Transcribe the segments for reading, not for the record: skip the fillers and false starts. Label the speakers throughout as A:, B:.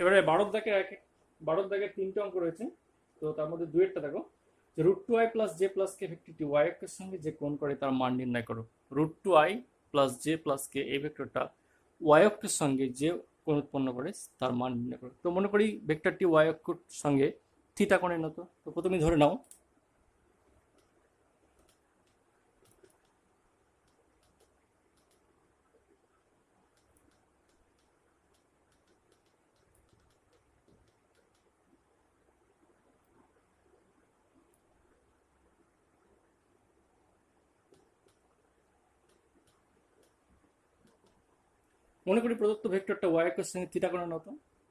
A: এবারে বারোর দাগের তিনটে অঙ্ক রয়েছে, তো তার মধ্যে দুয়েরটা দেখো, যে √2i প্লাস জে প্লাস কে ভেক্টরটি ওয়াই অক্ষের সঙ্গে যে কোণ করে তার মান নির্ণয় করো। √2i প্লাস জে প্লাস কে এই ভেক্টরটা ওয়াই অক্ষের সঙ্গে যে কোণ উৎপন্ন করে তার মান নির্ণয় করো। তো মনে করি ভেক্টরটি ওয়াই অক্ষের সঙ্গে থিটা কোণের নত। তো প্রথমে ধরে নাও প্রদত্ত ভেক্টরটা ওয়াই অক্ষের সঙ্গে থিটা কোণের নত।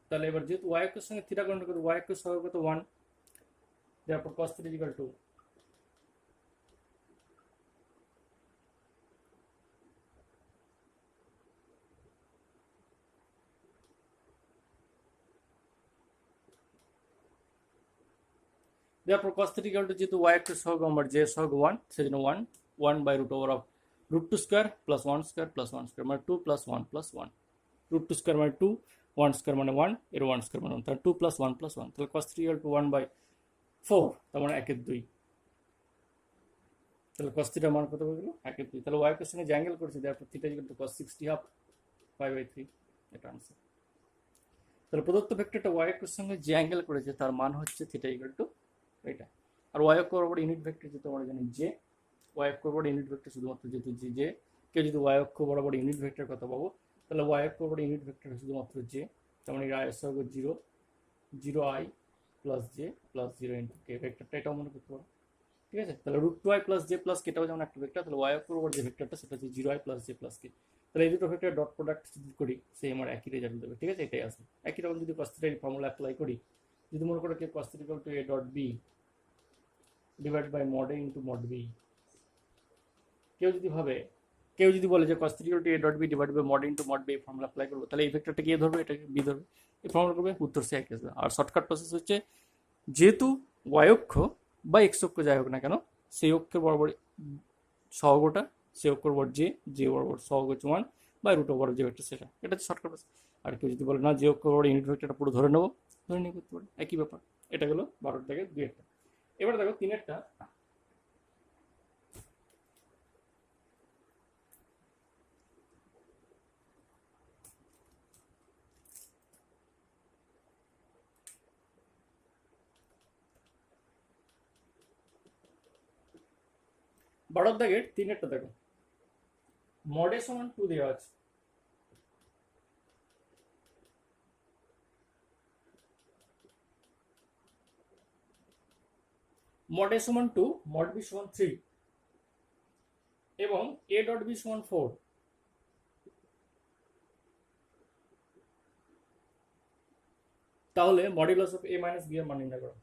A: তাহলে এবার যেহেতু ওয়াই অক্ষের সঙ্গে থিটা কোণের নত, ওয়াই অক্ষের সহগ কত 1, therefore cos θ equal to যেহেতু y অক্ষের সহগ আমার j সহগ 1, সেজন্য 1 by root over of √2 square plus 1 square plus 1 square মানে 2 প্লাস 1 প্লাস 1, √2 স্কয়ার মানে 2, 1 স্কয়ার মানে 1, এর 1 স্কয়ার মানে 1, তাহলে 2 প্লাস 1 প্লাস 1, তাহলে cos θ equal to 1 বাই 4, তার মানে 1/2। তাহলে cos θ মান কত হয়ে গেল 1/2। তাহলে y অক্ষের সঙ্গে যে অ্যাঙ্গেল করেছে therefore θ equal to cos 60 half 5/3, এটা आंसर। তাহলে প্রদত্ত ভেক্টরটা y অক্ষের সঙ্গে যে অ্যাঙ্গেল করেছে তার মান হচ্ছে θ equal to এটা। আর y অক্ষ বরাবর ইউনিট ভেক্টর যেহেতু আমরা জানি যে y অক্ষ বরাবর ইউনিট ভেক্টর শুধুমাত্র যেহেতু যে কেউ যদি y অক্ষ বরাবর ইউনিট ভেক্টর কথা পাবো, তাহলে y অক্ষ বরাবর ইউনিট ভেক্টর শুধুমাত্র যে, তার মানে এর সহগ 0 0i plus j plus 0 into k, ভেক্টরটা এটাও মনে করতে পারো। ঠিক আছে, তাহলে √2i প্লাস জে প্লাস কেটাও যেমন একটা ভেক্টর, তাহলে y অক্ষ বরাবর যে ভেক্টরটা সেটা হচ্ছে 0i প্লাস জে প্লাস কে। তাহলে এই দুটো ভেক্টরের ডট প্রোডাক্ট যদি করি সেই আমার একই রেজাল্ট দেবে। ঠিক আছে, এটাই আসবে। একই রকম যদি cos θ এর ফর্মুলা অ্যাপ্লাই করি, যদি মনে করো cos θ equal to a dot b divide by mod a into mod b, কেউ যদি বলে যে cos θ equal to a dot b divide by mod a into mod b formula apply করবো, তাহলে এই ভেক্টরটা কে ধরবে, এটাকে বি ধরবে, এই ফর্মুলা করবে, উত্তর সে একই আসবে। আর শর্টকাট প্রসেস হচ্ছে, যেহেতু y অক্ষ বা x অক্ষ যাই হোক না কেন, সেই অক্ষের বরাবর সহগটা, সেই অক্ষর বরাবর যে বরাবর সহগ হচ্ছে 1 বা রুট ওভার যে ভেক্টর সেটা, এটা হচ্ছে শর্টকাট প্রসেস। আর কেউ যদি বলে না যে অক্ষর বরাবর ইউনিট ভেক্টরটা পুরো ধরে নেবো, ধরে নিয়ে করতে পারে, একই ব্যাপার। এটা গেলো 12 থেকে 2-টা। এবার দেখো 3-এরটা, বারোর দাগের 3-এরটা দেখো, মড a সমান 2 দেওয়া আছে, mod a সমান 2, mod b সমান 3 এবং a ডট b সমান 4, তাহলে modulus of a minus b এর মান নির্ণয় করো।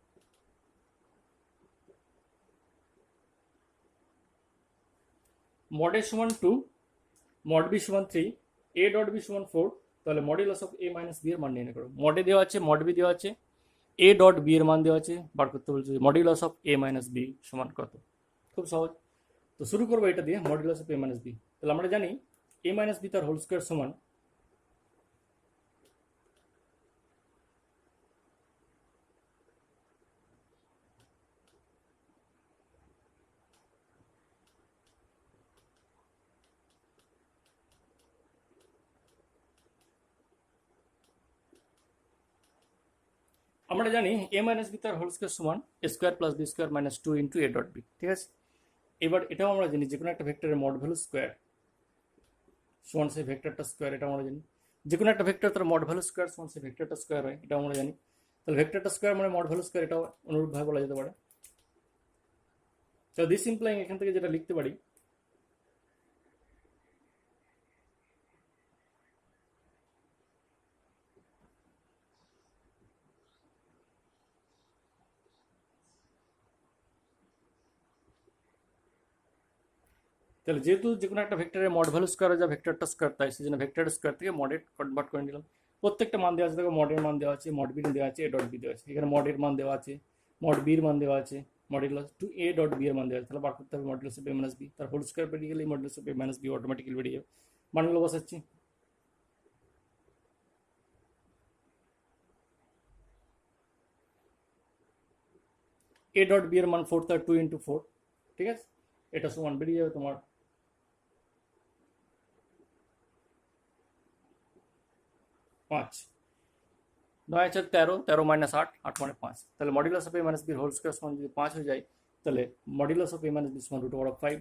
A: mod a সমান 2, mod b সমান 3, a ডট b সমান 4, তাহলে modulus of a minus b এর মান নির্ণয় করো। mod a দেওয়া আছে, mod b দেওয়া আছে, a ডট b এর মান দেওয়া আছে, বার করতে বলছে modulus of a minus b সমান কত। খুব সহজ। তো শুরু করবো এটা দিয়ে, modulus of a minus b। তাহলে আমরা জানি a মাইনাস b তার হোল স্কয়ার সমান, আমরা জানি a মাইনাস b তার হোল স্কয়ার সমান a square plus b square minus 2 into a dot b। ঠিক আছে, এবার এটাও আমরা জানি যে কোনো একটা ভেক্টরের মড ভ্যালু স্কয়ার সমান সেই ভেক্টরটা স্কয়ার, এটা আমরা জানি। যে কোনো একটা ভেক্টর তার মড ভ্যালু স্কয়ার সমান সেই ভেক্টরটা স্কয়ার হয়, এটা আমরা জানি। তাহলে ভেক্টরটা স্কয়ার মানে মড ভ্যালু স্কয়ার, এটাও অনুরূপভাবে বলা যেতে পারে। তো দিস ইমপ্লাইং এখান থেকে যেটা লিখতে পারি, তাহলে যেহেতু যে কোনো একটা ভেক্টরের মড ভ্যালু স্কয়ার যা ভেক্টরটা স্কয়ার, তাই সেজন্য ভেক্টরের স্কয়ার থেকে মডে কনভার্ট করে নিলাম। প্রত্যেকটা মান দেওয়া আছে, দেখো মডের মান দেওয়া আছে, মড বির দেওয়া আছে, এ ডট বি দেওয়া আছে। এখানে মডের মান দেওয়া আছে, মড বির মান দেওয়া আছে, modulus to A dot B এর মান দেওয়া আছে। তাহলে বার করতে হবে modulus of A minus B, তার হোল স্কয়ার বেরিয়ে গেলে modulus of A minus B automatically বেরিয়ে যাবে। মানগুলো বসাচ্ছি, এ ডট বি এর মান 4 তার 2 × 4, ঠিক আছে, এটা সমান বেরিয়ে যাবে তোমার 5। 9 × 4 13, 13 - 8, 8 মানে 5। তাহলে modulus of a - b whole square সমান যদি 5 হয়ে যায়, তাহলে মডুলাস অফ a - b সমান √5।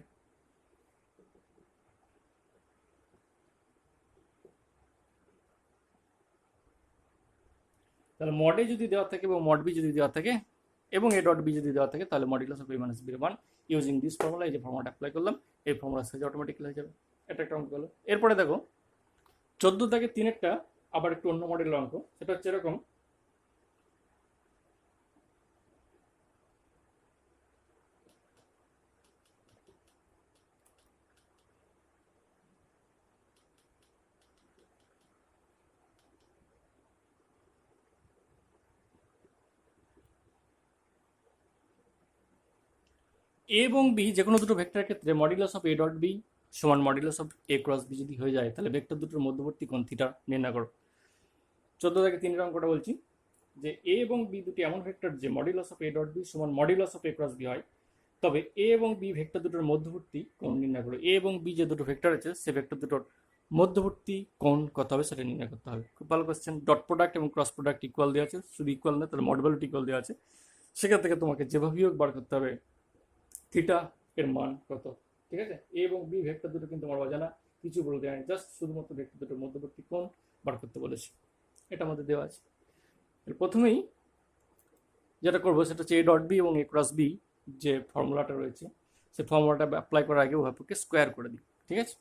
A: তাহলে মড এ যদি দেওয়া থাকে এবং মড বি যদি দেওয়া থাকে এবং এ ডট বি যদি দেওয়া থাকে, তাহলে মডুলাস অফ a - b এর মান ইউজিং দিস ফর্মুলা, এই যে ফর্মুলাটা অ্যাপ্লাই করলাম, এই ফর্মুলার সাথে অটোমেটিক্যালি হয়ে যাবে। এটা একটা অঙ্ক হলো। এরপরে দেখো 14-3-এরটা আবার একটু অন্য মডেলের অঙ্ক। সেটা হচ্ছে এরকম, এ এবং বি যে কোনো দুটো ভেক্টরের ক্ষেত্রে modulus of a dot b সমান modulus of a cross b যদি হয়ে যায়, তাহলে ভেক্টর দুটোর মধ্যবর্তী কোণ থিটা নির্ণয় করো। 14-3 অঙ্কটা বলছি যে এ এবং বি দুটি এমন ভেক্টর যে modulus of a dot b সমান modulus of a cross b হয়, তবে এ এবং বি ভেক্টর দুটোর মধ্যবর্তী কোণ নির্ণয় করো। এ এবং বি যে দুটো ভেক্টর আছে, সে ভেক্টর দুটোর মধ্যবর্তী কোণ কত হবে সেটা নির্ণয় করতে হবে। খুব ভালো কোশ্চেন। ডট প্রোডাক্ট এবং ক্রস প্রোডাক্ট ইকুয়াল দেওয়া আছে, শুধু ইকুয়াল না, তাহলে মড ভ্যালুটি ইকুয়াল দেওয়া আছে। সেখান থেকে তোমাকে যেভাবেই হোক বার করতে হবে থিটা এর মান কত, ঠিক আছে। এ এবং বি ভেক্টর দুটো কিন্তু আমার অজানা, কিছু বলে দেওয়া, জাস্ট শুধুমাত্র ভেক্টর দুটোর মধ্যবর্তী কোণ বার করতে বলেছি, এটা আমাদের দেওয়া আছে। প্রথমেই যেটা করবো সেটা হচ্ছে এ ডট বি এবং এ ক্রস বি যে ফর্মুলাটা রয়েছে, সেই ফর্মুলাটা অ্যাপ্লাই করার আগে উভয়পক্ষে স্কোয়ার করে দিই, ঠিক আছে।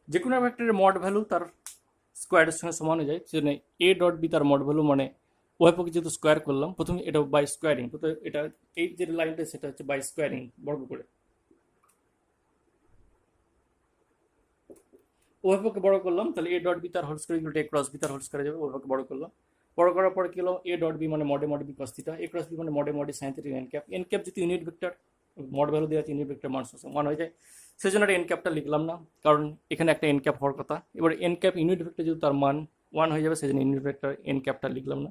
A: যে কোনো ভেক্টরের মড ভ্যালু তার স্কোয়ারের সঙ্গে সমান হয়ে যায়, সেজন্য এ ডট বি তার মড ভ্যালু মানে উভয়পক্ষে যেহেতু স্কোয়ার করলাম, প্রথমে এটা বাই স্কোয়ারিং, তো এটা এই যে লাইনটা সেটা হচ্ছে বাই স্কোয়ারিং, বর্গ করে উভয়পক্ষে বড় করলাম, তাহলে এ ডট বি তার whole square equal to A cross B তার হোল স্কোয়ার যাবে, উভয়পক্ষে বড় করলাম। বড় করার পরে কি হলো, এ ডট বি মানে mod a mod b cos theta, a cross b মানে mod a mod a sine theta n cap. N cap যদি ইউনিট ভেক্টর, মড ভ্যালু দেওয়া আছে, ইউনিট ভেক্টর মান সমান হয়ে যায়, সেই জন্য এন ক্যাপটা লিখলাম না, কারণ এখানে একটা এন ক্যাপ হওয়ার কথা। এবার এন ক্যাপ ইউনিট ভেক্টর যদি তার মান 1 হয়ে যাবে, সেই জন্য ইউনিট ভেক্টর এন ক্যাপটা লিখলাম না।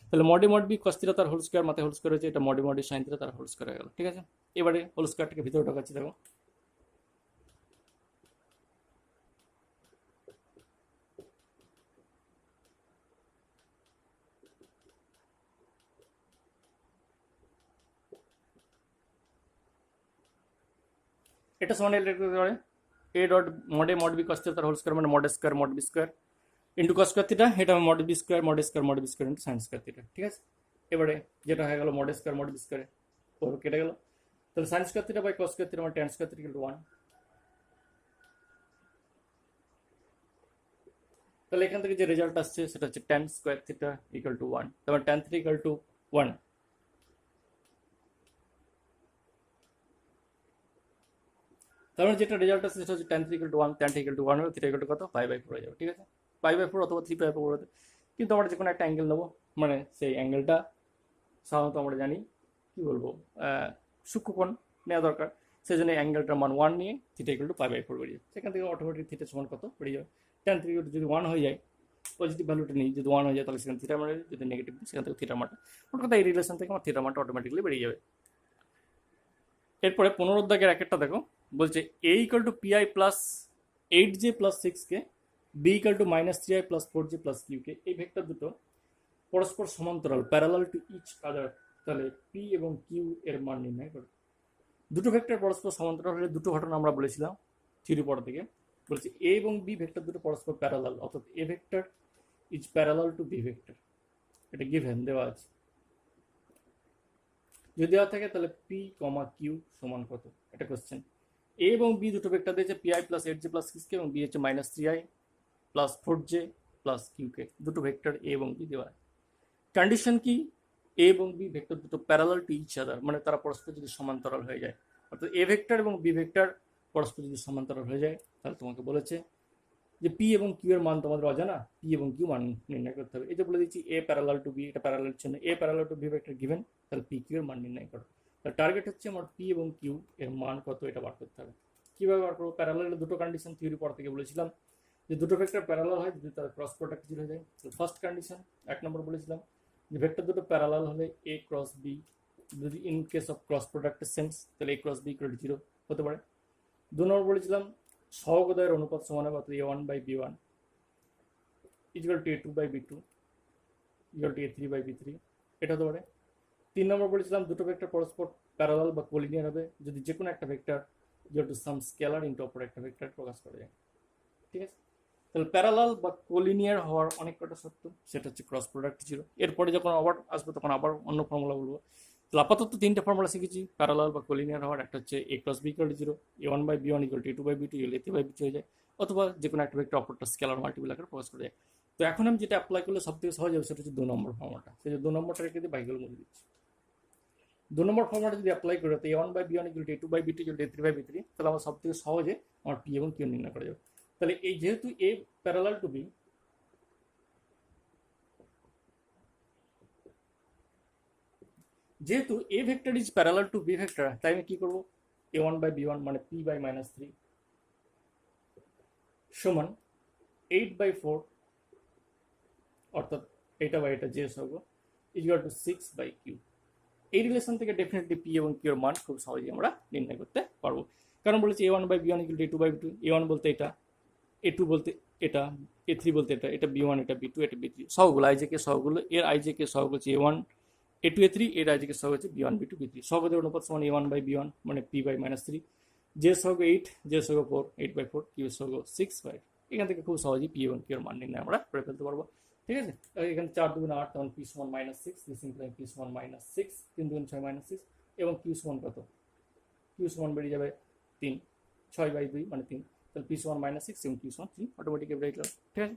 A: তাহলে মডে মড বি কস থিটা তার হোল স্কোয়ার, মাথায় হোল স্কোয়ার হয়েছে, এটা মডে মডে সাইন থিটা তার হোল স্কোয়ার হয়ে গেল, ঠিক আছে। এবারে হোল স্কোয়ারটাকে ভিতরে ঢোকাচ্ছি, দেখো এটা সমান লিখতে পারে a dot mod a mod b cos theta তার হোল স্কোয়ার মানে mod b square into cos square theta, এটা mod b square into sine square theta, ঠিক আছে। এবারে যেটা হয়ে গেল মড বি স্কোয়ার পুরো কেটে গেল, তাহলে sine square theta by cos square theta মানে tan square theta equal to 1। তাহলে এখান থেকে যে রেজাল্ট আসছে সেটা হচ্ছে tan square theta equal to 1, তারপর ট্যান থিটা ইকুয়াল টু 1। তারপরে যেটা রেজাল্ট আসছে সেটা হচ্ছে tan theta equal to 1, tan theta equal to 1 হলে থিটা ইকুয়াল টু কত, π/4 হয়ে যাবে, ঠিক আছে। π/4 অথবা 3π/4 হতে, কিন্তু আমরা যে কোনো একটা অ্যাঙ্গেল নেবো, মানে সেই অ্যাঙ্গেলটা সাধারণত আমরা জানি কি বলবো, সূক্ষ্মকোণ নেওয়া দরকার, সেই জন্য অ্যাঙ্গেলটার মান 1 নিয়ে থিটা ইকুয়াল টু π/4 বেরিয়ে যাবে, সেখান থেকে অটোমেটিক থিটা সমান কত বেরিয়ে যাবে। ট্যান থিটা যদি 1 হয়ে যায়, পজিটিভ ভ্যালুটা নিই, যদি 1 হয়ে যায় তাহলে সেখানে থিটা মানে, যদি নেগেটিভ সেখান থেকে থিটা মানটা, ওর কথা এই রিলেশন থেকে আমার থিটা মানটা অটোমেটিকলি বেরিয়ে যাবে। এরপরে 15 দাগের একটা দেখো, বলছে a equal to pi plus 8j plus 6k, b equal to -3i plus 4j plus q k, এই ভেক্টর দুটো পরস্পর সমান্তরাল, প্যারালাল টু ইচ আদার, তাহলে পি এবং কিউ এর মান নির্ণয় করো। দুটো ভেক্টর পরস্পর সমান্তরাল হলে দুটো ঘটনা আমরা বলেছিলাম থিওরি পড়া থেকে, বলছে এ এবং বি ভেক্টর দুটো পরস্পর প্যারালাল, অর্থাৎ A vector is parallel to B vector, এটা গিভেন দেওয়া আছে। যদি দেওয়া থাকে তাহলে পি কমা কিউ সমান কত, এটা কোশ্চেন। এ এবং বি দুটো ভেক্টর দিয়েছে, PI plus 8j plus 6k এবং বি হচ্ছে -3i প্লাস 4j প্লাস কিউকে, দুটো ভেক্টর এ এবং বি দেওয়া। কন্ডিশন কি, এ এবং বি ভেক্টর দুটো প্যারালাল টু ইচ আদার, মানে তারা পরস্পর যদি সমান্তরাল হয়ে যায়, অর্থাৎ এ ভেক্টর এবং বি ভেক্টর পরস্পর যদি সমান্তরাল হয়ে যায়, তাহলে তোমাকে বলেছে যে পি এবং কিউ এর মান তোমাদের অজানা, পি এবং কিউ মান নির্ণয় করতে হবে। এই যে বলে দিচ্ছি এ প্যারালাল টু বি, এটা প্যারালাল জন্য A parallel to B vector given, তাহলে পি কিউ এর মান নির্ণয় করো। তাহলে টার্গেট হচ্ছে আমার পি এবং কিউ এর মান কত এটা বার করতে হবে। কিভাবে বার করবো? প্যারালালের দুটো কন্ডিশন থিওরি পর থেকে বলেছিলাম যে দুটো ভেক্টর প্যারালাল হয় যদি তার ক্রস প্রোডাক্ট জিরো হয়ে যায়। ফার্স্ট কন্ডিশন 1 নম্বর বলেছিলাম যে ভেক্টর দুটো প্যারালাল হলে এ ক্রস বি, যদি ইন কেস অফ ক্রস প্রোডাক্টের সেন্স, তাহলে এ ক্রস বি ইকুয়াল টু 0 হতে পারে। 2 নম্বর বলেছিলাম সহগোদয়ের অনুপাত সমান হবে, অর্থাৎ a1 by b1 equal to a2 by b2 equal to a3 by b3, এটা হতে পারে। 3 নম্বর বলেছিলাম দুটো ভেক্টর পরস্পর প্যারালাল বা কোলিনিয়ার হবে যদি যে কোনো একটা vector equal to some scalar into অপর একটা ভেক্টর প্রকাশ করা যায়। ঠিক আছে, তাহলে প্যারালাল বা কোলিনিয়ার হওয়ার অনেক কটা শর্ত, সেটা হচ্ছে ক্রস প্রোডাক্ট জিরো। এরপরে যখন আবার আসবে তখন আবার অন্য ফর্মুলা বলবো। তাহলে আপাতত 3টে ফর্মুলা শিখেছি প্যারালাল বা কোলিনিয়ার হওয়ার। একটা হচ্ছে a cross b equal to 0, a1 by b1 equal to a2 by b2 equal a3 by b3 হয়ে যায়, অথবা যে কোনো একটা ভেক্টর অপরটা স্কেলার মাল্টিপল আকারে প্রকাশ করা যায়। তো এখন আমি যেটা অ্যাপ্লাই করলে সব থেকে সহজ হবে সেটা হচ্ছে 2 নম্বর ফর্মুলাটা। সেই যে 2 নম্বরটা রেখে দিয়ে বাকিগুলো মুছে দিচ্ছি। 2 নম্বর ফর্মুলাটা যদি অ্যাপ্লাই করি তো a1 by b1 equal to a2 by b2 equal to a3 by b3, তাহলে আমার সব থেকে সহজে আমার পি এবং কিউ নির্ণয় করা যাবে। তাহলে এই যেহেতু এ প্যারালাল টু বি, যেহেতু A vector is parallel to B vector, তাই আমি কি করবো, a1 বাই b1 মানে p বাই মাইনাস 3 সমান 8 বাই 4, অর্থাৎ এটা বাই এটা যে সহগ ইকুয়াল টু 6 বাই কিউ। এই রিলেশন থেকে ডেফিনেটলি পি এবং কিউ এর মান খুব সহজেই আমরা নির্ণয় করতে পারবো। কারণ বলেছি a1 by b1 equal to a2 by b2, a1 বলতে এটা, a2 বলতে এটা, a3 বলতে এটা, এটা b1, এটা b2, এটা b3, সহগুলো আইজেকে সহগুলো, এর আইজেকে সহগ হচ্ছে a1 a2 a3, এর আইজেকে সহগ হচ্ছে b1 b2 b3। সহগদের অনুপাত সমান a1 বাই b1 মানে p বাই মাইনাস 3, যে সহগ 8, যে সহগ 4, 8 বাই 4, কিউ সহগ 6 বাই। এখান থেকে খুব সহজেই পি এবং কিউ এর মান নির্ণয় আমরা করে ফেলতে পারবো। ঠিক আছে, এখানে 4 2 8, তখন পি সমান মাইনাস 6, দিস ইমপ্লাই পি সমান মাইনাস 6, 3 2 6 মাইনাস 6, এবং কিউ সমান কত, কিউ সমান বেরিয়ে যাবে 3, 6 বাই 2 মানে 3, তাহলে পি সমান মাইনাস 6 এবং কিউ সমান 3 অটোমেটিক বেরিয়ে গেল। ঠিক আছে।